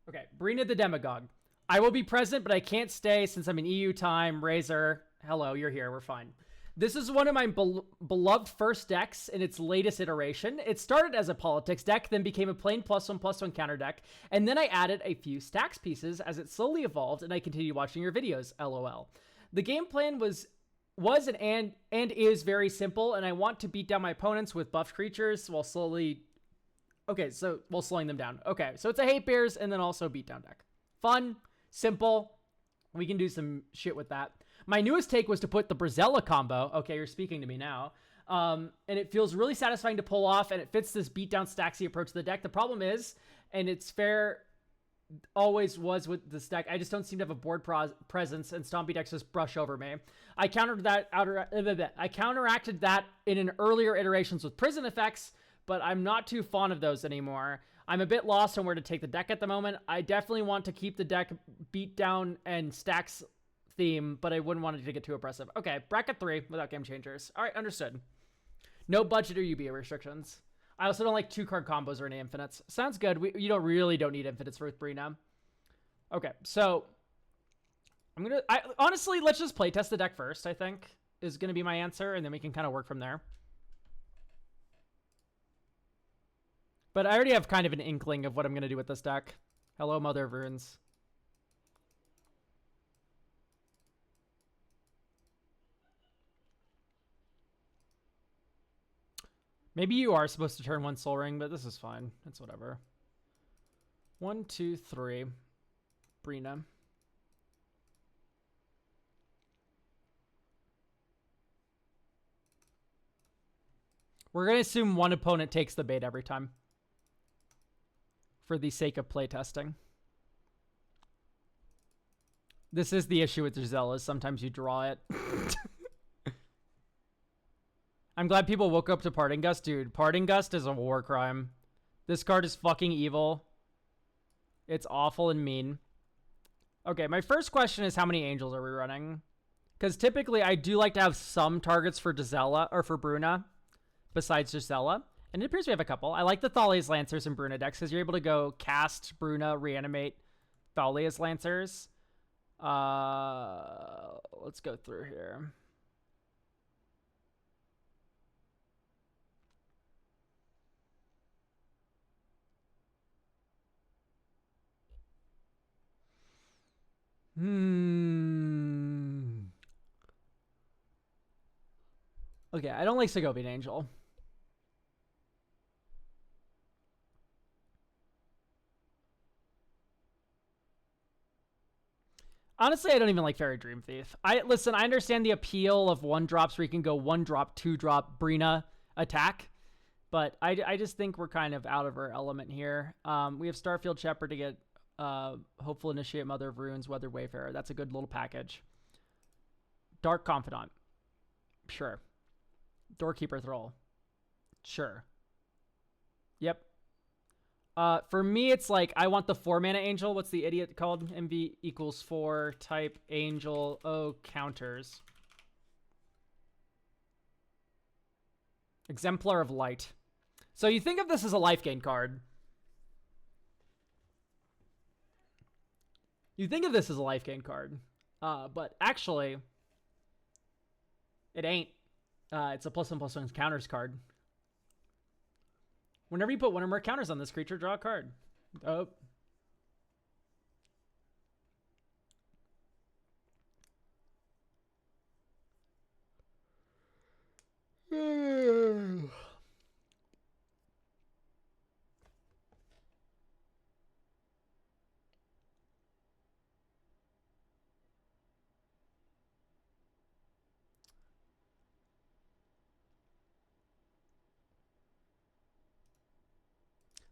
Okay, Brina the Demagogue. I will be present, but I can't stay since I'm in EU time. Razor, hello, you're here. We're fine. This is one of my beloved first decks in its latest iteration. It started as a politics deck, then became a plain +1/+1 counter deck, and then I added a few stacks pieces as it slowly evolved, and I continued watching your videos, lol. The game plan was and is very simple, and I want to beat down my opponents with buffed creatures while slowing them down. Okay, so it's a hate bears and then also beatdown deck. Fun, simple. We can do some shit with that. My newest take was to put the Brazella combo. Okay, you're speaking to me now. And it feels really satisfying to pull off, and it fits this beatdown stacksy approach to the deck. The problem is, and it's fair, always was with this deck, I just don't seem to have a board presence, and stompy decks just brush over me. I countered that. I counteracted that in an earlier iterations with prison effects, but I'm not too fond of those anymore. I'm a bit lost on where to take the deck at the moment. I definitely want to keep the deck beatdown and stacks theme, but I wouldn't want it to get too oppressive. Okay, bracket 3 without game changers. All right, understood. No budget or UBA restrictions. I also don't like 2-card combos or any infinites. Sounds good. You don't need infinites with Brina. Okay, so honestly, let's just playtest the deck first, I think, is gonna be my answer, and then we can kind of work from there. But I already have kind of an inkling of what I'm gonna do with this deck. Hello, Mother of Runes. Maybe you are supposed to turn 1 Soul Ring, but this is fine. It's whatever. 1, 2, 3. Brina. We're going to assume one opponent takes the bait every time, for the sake of playtesting. This is the issue with Giselle, is sometimes you draw it. I'm glad people woke up to Parting Gust. Dude, Parting Gust is a war crime. This card is fucking evil. It's awful and mean. Okay, my first question is how many angels are we running? Because typically I do like to have some targets for Gisela, or for Bruna, besides Gisela. And it appears we have a couple. I like the Thalia's Lancers and Bruna decks because you're able to go cast Bruna, reanimate Thalia's Lancers. Let's go through here. Okay, I don't like Segovian Angel. Honestly, I don't even like Fairy Dream Thief. Listen, I understand the appeal of 1-drops where you can go 1-drop, 2-drop Brina attack, but I just think we're kind of out of our element here. We have Starfield Shepherd to get Hopeful Initiate, Mother of Runes, Weathered Wayfarer. That's a good little package. Dark Confidant. Sure. Doorkeeper Thrall. Sure. Yep. For me, it's like, I want the 4-mana angel. What's the idiot called? MV equals 4 type angel. Oh, counters. Exemplar of Light. So you think of this as a life gain card. You think of this as a life gain card. But actually, it ain't. It's a +1/+1 counters card. Whenever you put one or more counters on this creature, draw a card. Oh.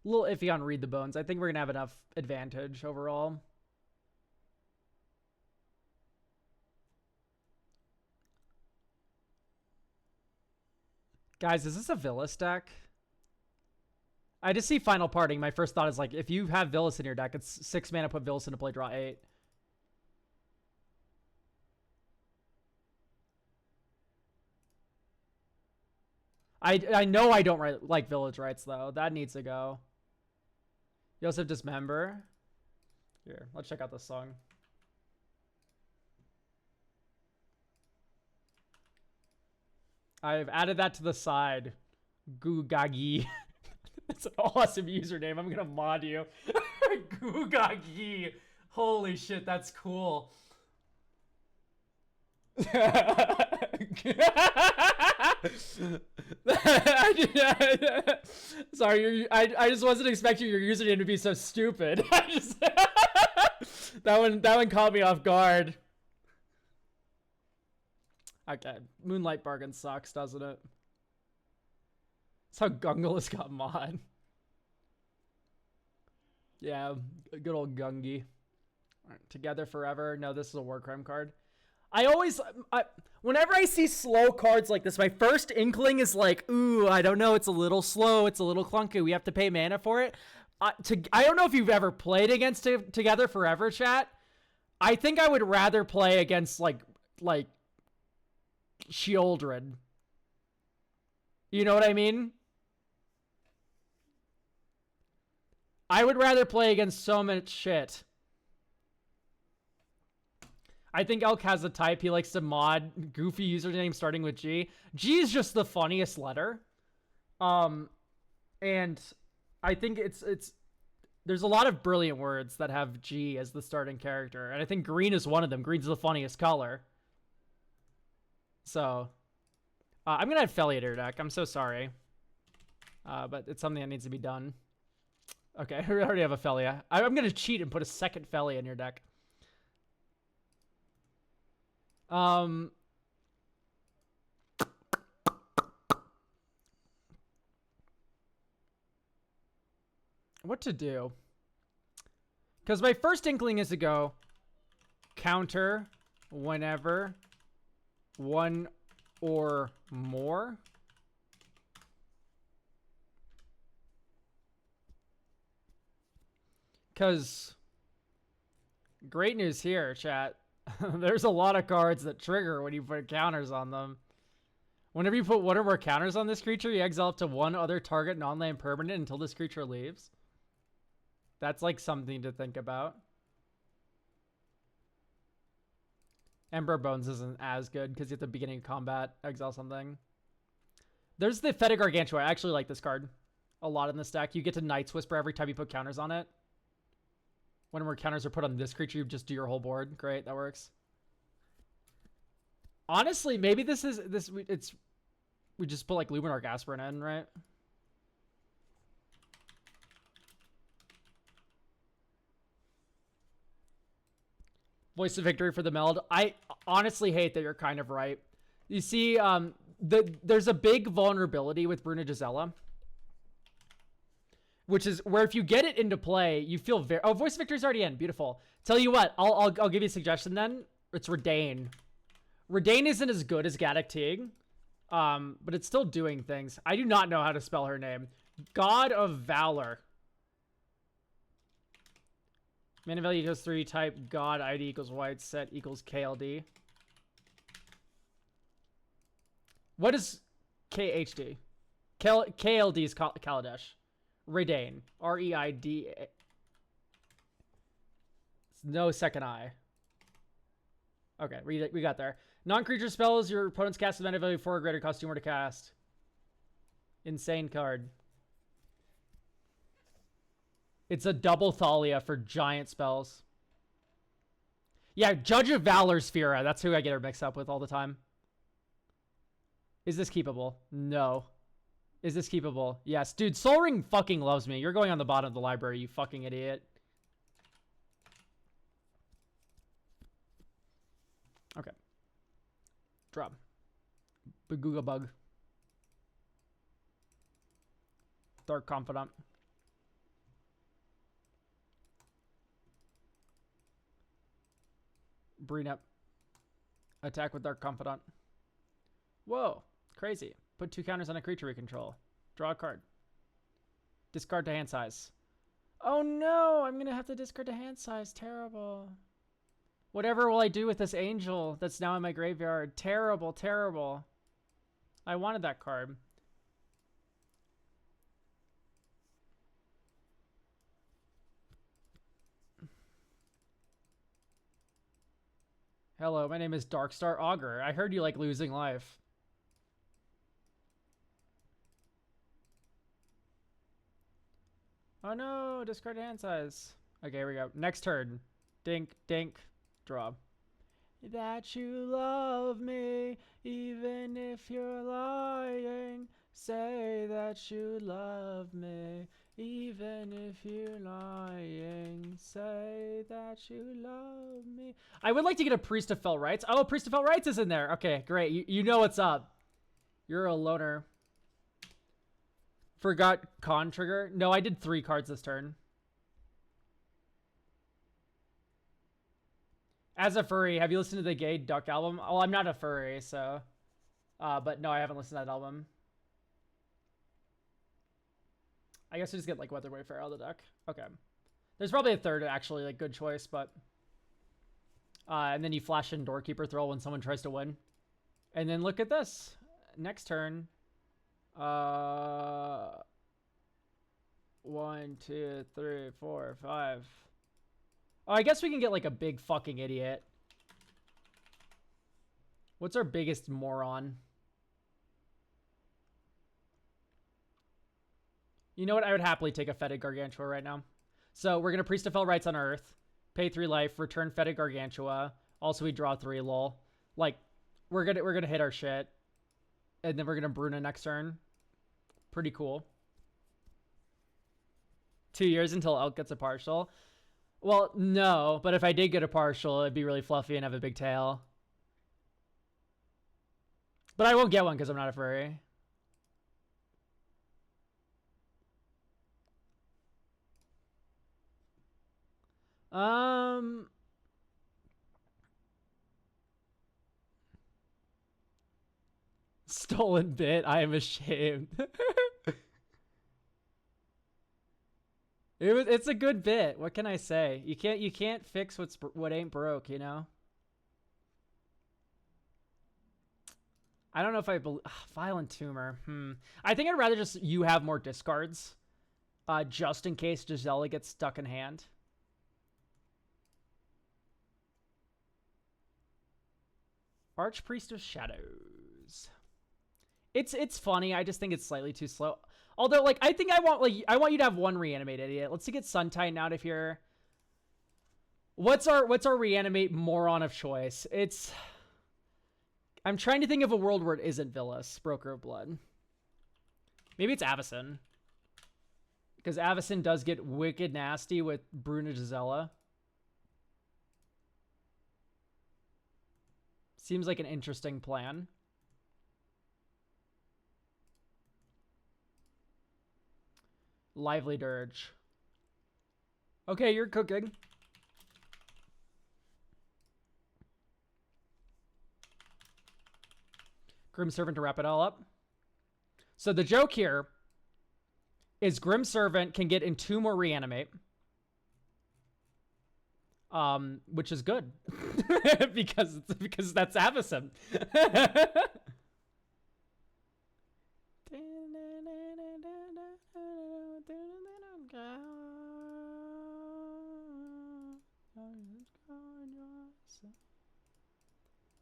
A little iffy on Read the Bones. I think we're going to have enough advantage overall. Guys, is this a Villas deck? I just see Final Parting. My first thought is like, if you have Villas in your deck, it's 6 mana, put Villas into play, draw 8. I know I don't like Village Rights, though. That needs to go. You also have Dismember. Here, let's check out this song. I've added that to the side. Gugagi. That's an awesome username. I'm gonna mod you. Gugagi. Holy shit, that's cool. Sorry, I just wasn't expecting your username to be so stupid. that one caught me off guard. Okay, Moonlight Bargain sucks, doesn't it? That's how Gungalus got mod. Yeah, good old Gungi. Right, Together Forever. No, this is a war crime card. Whenever I see slow cards like this, my first inkling is like, ooh, I don't know, it's a little slow, it's a little clunky, we have to pay mana for it. I don't know if you've ever played against Together Forever, chat. I think I would rather play against like Shieldred. You know what I mean? I would rather play against so much shit. I think Elk has a type. He likes to mod goofy username starting with G. G is just the funniest letter. And I think there's a lot of brilliant words that have G as the starting character. And I think green is one of them. Green's the funniest color. So, I'm going to add Felia to your deck. I'm so sorry. But it's something that needs to be done. Okay, I already have a Felia. I'm going to cheat and put a second Felia in your deck. What to do? Because my first inkling is to go counter whenever one or more. Because great news here, chat. There's a lot of cards that trigger when you put counters on them. Whenever you put one or more counters on this creature, you exile up to one other target non-land permanent until this creature leaves. That's like something to think about. Ember Bones isn't as good because at the beginning of combat, exile something. There's the Feta Gargantua. I actually like this card a lot in this deck. You get to Night's Whisper every time you put counters on it. When more counters are put on this creature, you just do your whole board. Great, that works. Honestly, maybe we just put like Luminar Gasper in, right? Voice of Victory for the Meld. I honestly hate that you're kind of right. You see, there's a big vulnerability with Bruna Gisela, which is where if you get it into play, you feel very... Oh, Voice of Victory's already in. Beautiful. Tell you what, I'll give you a suggestion then. It's Redain. Redain isn't as good as Gaddock Teague, but it's still doing things. I do not know how to spell her name. God of Valor. Mana value equals 3, type God, ID equals white, set equals KLD. What is KHD? KLD is Kaladesh. Redain. R-E-I-D-A. No second I. Okay, we got there. Non-creature spells, your opponent's cast mana value 4 or greater, cost 2 more to cast. Insane card. It's a double Thalia for giant spells. Yeah, Judge of Valor Sphera. That's who I get her mixed up with all the time. Is this keepable? No. Is this keepable? Yes. Dude, Sol Ring fucking loves me. You're going on the bottom of the library, you fucking idiot. Okay. Drop. Bagooga Bug. Dark Confidant. Breenup. Attack with Dark Confidant. Whoa. Crazy. Put 2 counters on a creature we control. Draw a card. Discard to hand size. Oh no! I'm gonna have to discard to hand size. Terrible. Whatever will I do with this angel that's now in my graveyard? Terrible, terrible. I wanted that card. Hello, my name is Darkstar Augur. I heard you like losing life. Oh no, discard hand size. Okay, here we go. Next turn. Dink, dink, draw. That you love me, even if you're lying. Say that you love me, even if you're lying. Say that you love me. I would like to get a Priest of Fell Rights. Oh, Priest of Fell Rights is in there. Okay, great. You know what's up. You're a loner. Forgot con trigger. No, I did 3 cards this turn. As a furry, have you listened to the Gay Duck album? Well, I'm not a furry, so. But no, I haven't listened to that album. I guess I just get like Weatherway Fair out of the deck. Okay. There's probably a third actually, like good choice, but. And then you flash in Doorkeeper Thrill when someone tries to win. And then look at this. Next turn. 1, 2, 3, 4, 5. Oh, I guess we can get like a big fucking idiot. What's our biggest moron? You know what? I would happily take a Fetid Gargantua right now. So we're gonna Priest of Fell Rights on Earth, pay 3 life, return Fetid Gargantua. Also, we draw 3. Lol. Like, we're gonna hit our shit, and then we're gonna Bruna next turn. Pretty cool. 2 years until Elk gets a partial. Well, no, but if I did get a partial, it'd be really fluffy and have a big tail. But I won't get one because I'm not a furry. Stolen bit. I am ashamed. It's a good bit. What can I say? You can't fix what ain't broke, you know? I don't know if I believe Violent Tumor. I think I'd rather just you have more discards. Just in case Gisela gets stuck in hand. Archpriest of Shadows. It's funny. I just think it's slightly too slow. Although, like, I think I want you to have 1 reanimate idiot. Let's get Sun Titan out of here. What's our reanimate moron of choice? I'm trying to think of a world where it isn't Villas, Broker of Blood. Maybe it's Avacyn. Because Avacyn does get wicked nasty with Bruna Gisela. Seems like an interesting plan. Lively Dirge. Okay, you're cooking. Grim Servant to wrap it all up. So the joke here is Grim Servant can get in 2 more reanimate. Which is good. because that's Avacyn.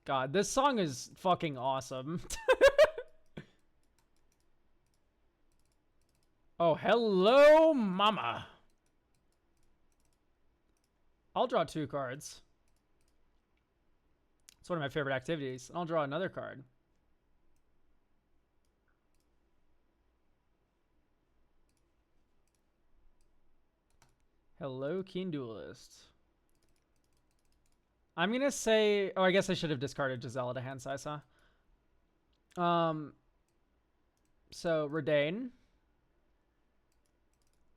God, this song is fucking awesome. Oh, hello, mama. I'll draw 2 cards. It's one of my favorite activities. I'll draw another card. Hello, Keen Duelist. I'm going to say... Oh, I guess I should have discarded Gisela to hand size, huh? So, Redain.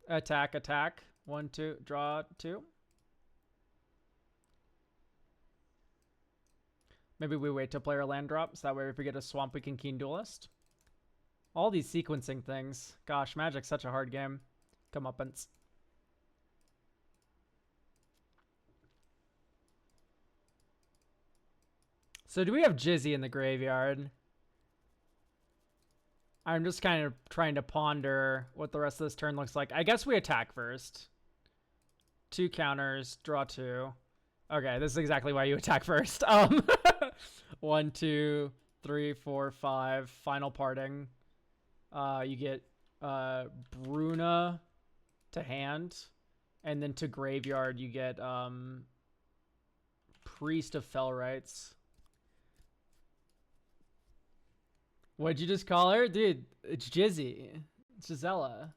Attack, attack. 1, 2, draw 2. Maybe we wait till player land drops. That way if we get a swamp, we can Keen Duelist. All these sequencing things. Gosh, Magic's such a hard game. Comeuppance. So do we have Jizzy in the graveyard? I'm just kind of trying to ponder what the rest of this turn looks like. I guess we attack first. 2 counters, draw 2. Okay, this is exactly why you attack first. 1, 2, 3, 4, 5. Final parting. You get Bruna to hand, and then to graveyard you get Priest of Fellrights. What'd you just call her? Dude, it's Jizzy. It's Gisela.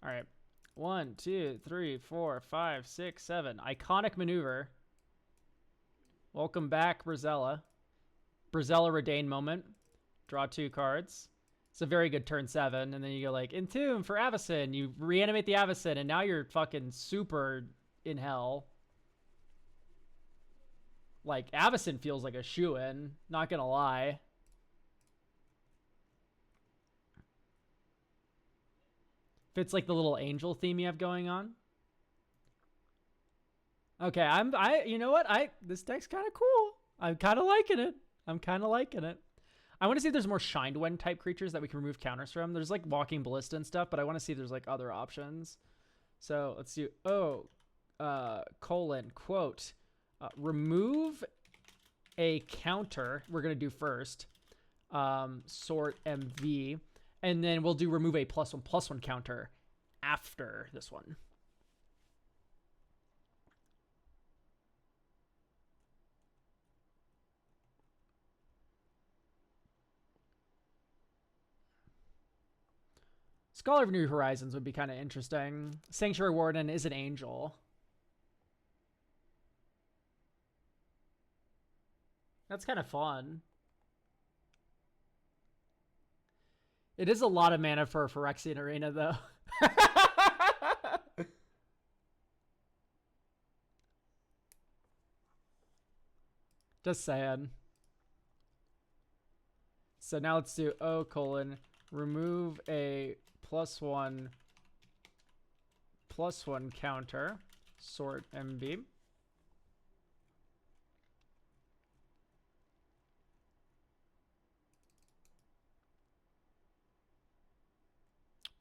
Alright. 1, 2, 3, 4, 5, 6, 7. Iconic maneuver. Welcome back, Brazella. Brazella Redain moment. Draw 2 cards. It's a very good turn 7. And then you go like, Entomb for Avacyn. You reanimate the Avacyn, and now you're fucking super in hell. Like, Avacyn feels like a shoo-in. Not gonna lie. Fits like the little angel theme you have going on. Okay, you know what? This deck's kind of cool. I'm kind of liking it. I want to see if there's more Shined Wind type creatures that we can remove counters from. There's like Walking Ballista and stuff, but I want to see if there's like other options. So let's do, quote, remove a counter. We're going to do first, sort MV, and then we'll do remove a +1/+1 counter after this one. Scholar of New Horizons would be kind of interesting. Sanctuary Warden is an angel. That's kind of fun. It is a lot of mana for a Phyrexian Arena, though. Just saying. So now let's do remove a +1/+1 counter, sort MB.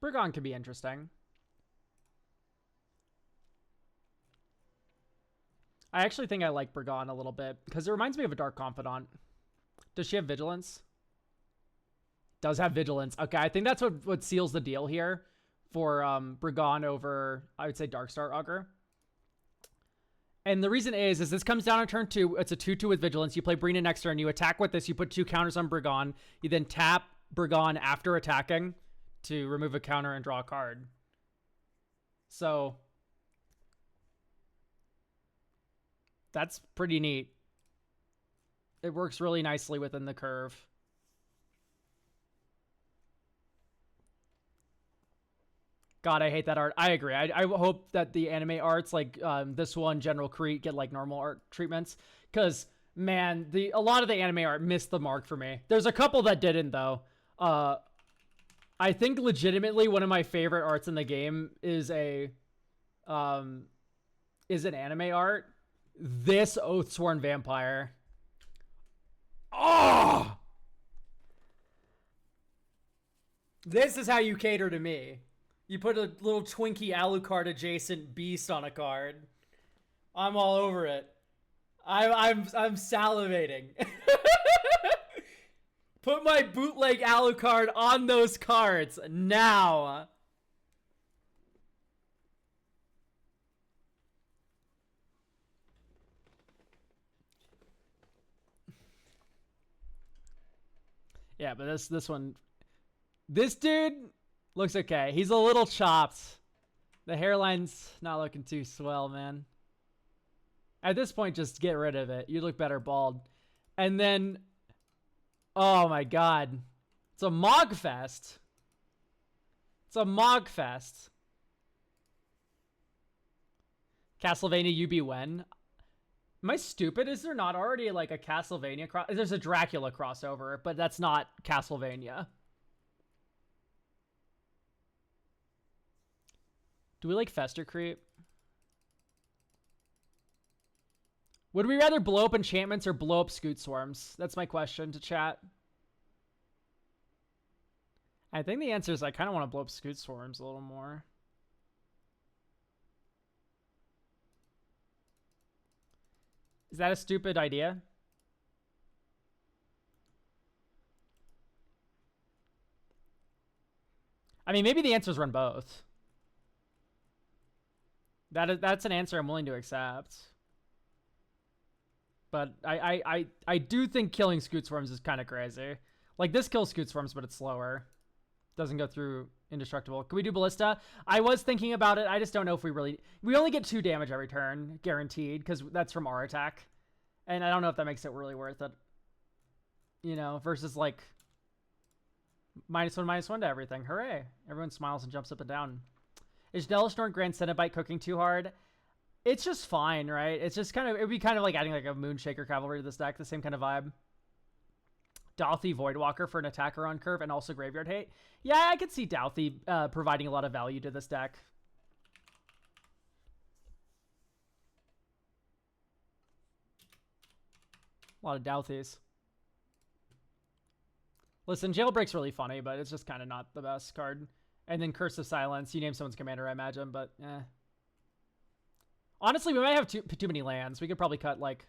Briggon could be interesting. I actually think I like Briggon a little bit because it reminds me of a Dark Confidant. Does she have Vigilance? Does have Vigilance. Okay, I think that's what seals the deal here for Briggon over, I would say, Darkstar Augur. And the reason is this comes down on turn 2. It's a 2/2 with Vigilance. You play Brina next turn. You attack with this. You put 2 counters on Briggon. You then tap Briggon after attacking to remove a counter and draw a card. So that's pretty neat. It works really nicely within the curve. God, I hate that art. I agree. I hope that the anime arts like this one, General Crete, get like normal art treatments. Because, man, a lot of the anime art missed the mark for me. There's a couple that didn't, though. I think legitimately one of my favorite arts in the game is an anime art. This Oathsworn Vampire. Oh! This is how you cater to me. You put a little Twinkie Alucard adjacent beast on a card. I'm all over it. I'm salivating. Put my bootleg Alucard on those cards now. Yeah, but this one, this dude looks okay. He's a little chopped. The hairline's not looking too swell, man. At this point, just get rid of it. You look better bald. And then, oh my god. It's a Mogfest. It's a Mogfest. Castlevania UB when? Am I stupid? Is there not already like a Castlevania There's a Dracula crossover, but that's not Castlevania. Do we like Fester Creep? Would we rather blow up enchantments or blow up Scoot Swarms? That's my question to chat. I think the answer is I kind of want to blow up Scoot Swarms a little more. Is that a stupid idea? I mean, maybe the answer is run both. That's an answer I'm willing to accept. But I do think killing Scoot Swarms is kind of crazy. Like, this kills Scoot Swarms, but it's slower. Doesn't go through Indestructible. Can we do Ballista? I was thinking about it. I just don't know if we really... We only get 2 damage every turn, guaranteed, because that's from our attack. And I don't know if that makes it really worth it. You know, versus, like... -1/-1 to everything. Hooray. Everyone smiles and jumps up and down. Is Delishnorn Grand Cenobite cooking too hard? It's just fine, right? It's just kind of... It would be kind of like adding like a Moonshaker Cavalry to this deck. The same kind of vibe. Douthy Voidwalker for an attacker on curve and also Graveyard Hate. Yeah, I could see Douthy providing a lot of value to this deck. A lot of Douthys. Listen, Jailbreak's really funny, but it's just kind of not the best card. And then Curse of Silence. You name someone's commander, I imagine, but eh. Honestly, we might have too many lands. We could probably cut like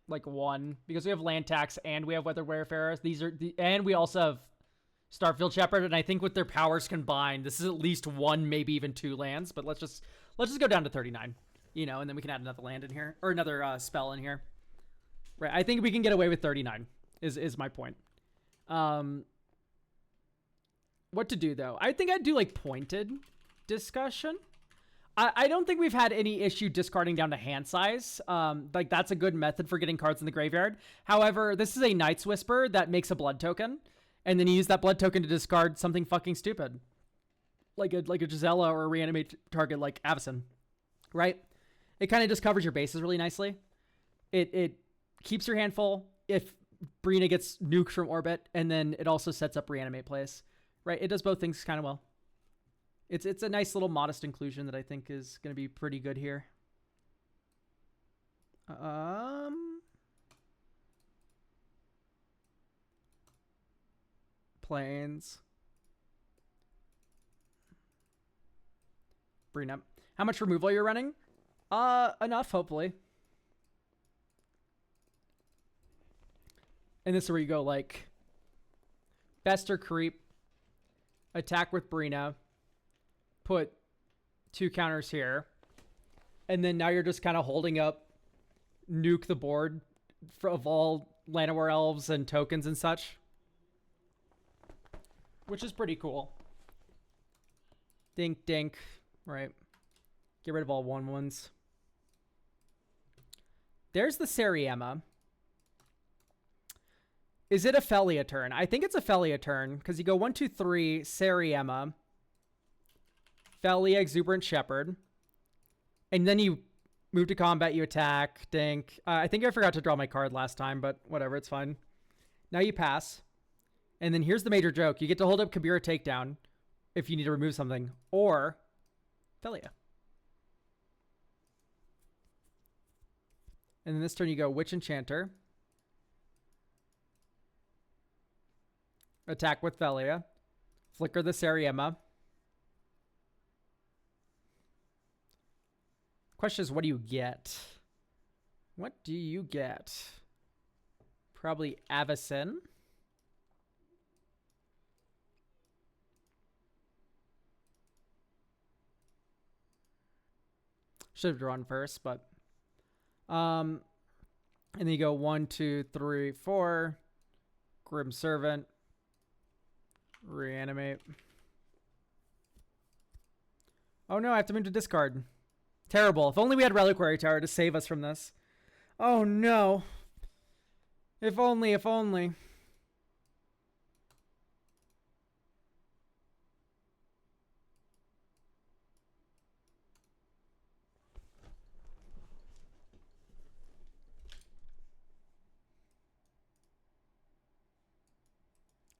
1 because we have land tax and we have Weather Wayfarers. These are and we also have Starfield Shepherd, and I think with their powers combined, this is at least 1, maybe even 2 lands. But let's just go down to 39, you know, and then we can add another land in here or another spell in here. Right? I think we can get away with 39. Is my point. What to do though? I think I'd do like pointed discussion. I don't think we've had any issue discarding down to hand size. Like that's a good method for getting cards in the graveyard. However, this is a Night's Whisper that makes a blood token, and then you use that blood token to discard something fucking stupid, like a Gisela or a reanimate target like Avacyn, right? It kind of just covers your bases really nicely. It keeps your hand full if Brina gets nuked from orbit, and then it also sets up reanimate plays, right? It does both things kind of well. It's a nice little modest inclusion that I think is going to be pretty good here. Planes. Brina. How much removal you're running? Enough, hopefully. And this is where you go like Bester Creep, attack with Brina, put 2 counters here, and then now you're just kind of holding up nuke the board of all Llanowar elves and tokens and such, which is pretty cool. Dink dink, right? Get rid of all 1/1s. There's the Seriema. Is it a Felia turn? I think it's a Felia turn because you go 1, 2, 3, Seriema, Felia, Exuberant Shepherd, and then you move to combat, you attack, dink. I think I forgot to draw my card last time, but whatever, it's fine. Now you pass, and then here's the major joke. You get to hold up Kabira Takedown if you need to remove something, or Felia. And then this turn you go Witch Enchanter, attack with Felia, flicker the Seriema. Question is, what do you get? What do you get? Probably Avacyn. Should have drawn first, but and then you go 1, 2, 3, 4, Grim Servant, reanimate. Oh no, I have to move to discard. Terrible. If only we had Reliquary Tower to save us from this. Oh no. If only, if only.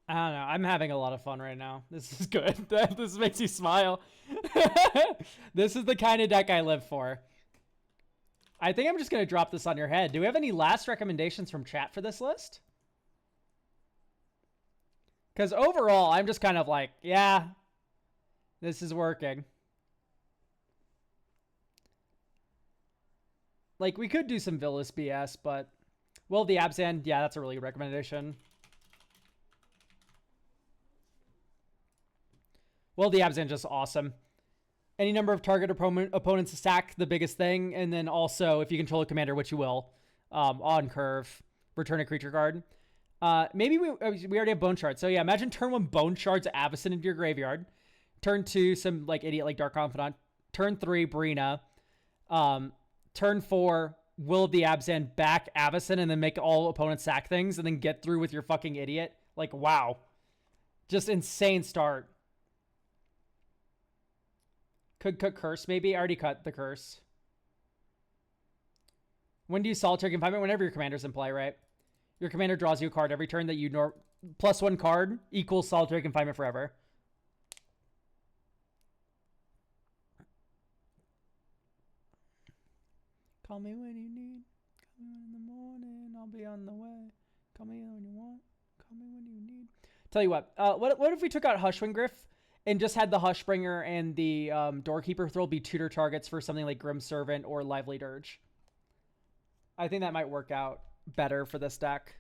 I don't know. I'm having a lot of fun right now. This is good. This makes you smile. This is the kind of deck I live for. I think I'm just going to drop this on your head. Do we have any last recommendations from chat for this list? Because overall, I'm just kind of like, yeah, this is working. Like, we could do some Villas BS, but... Will the Abzan, yeah, that's a really good recommendation. Will the Abzan just awesome. Any number of target opponents to sack the biggest thing, and then also, if you control a commander, which you will, on curve, return a creature card. Maybe we already have Bone Shards. So yeah, imagine turn 1 Bone Shards Avacyn into your graveyard. Turn 2, some like idiot like Dark Confidant. Turn 3, Brina. Turn 4, Will of the Abzan back Avacyn, and then make all opponents sack things, and then get through with your fucking idiot. Like, wow. Just insane start. Could cut Curse, maybe. I already cut the Curse. When do you Solitary Confinement? Whenever your commander's in play, right? Your commander draws you a card every turn that you plus 1 card equals Solitary Confinement forever. Call me when you need. Call me in the morning. I'll be on the way. Call me when you want. Call me when you need. Tell you what. What if we took out Hushwing Griff and just had the Hushbringer and the Doorkeeper Thrill be tutor targets for something like Grim Servant or Lively Dirge? I think that might work out better for this deck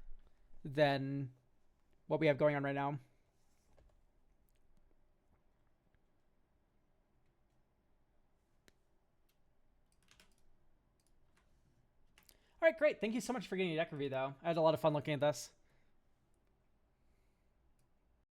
than what we have going on right now. All right, great. Thank you so much for getting a deck review, though. I had a lot of fun looking at this.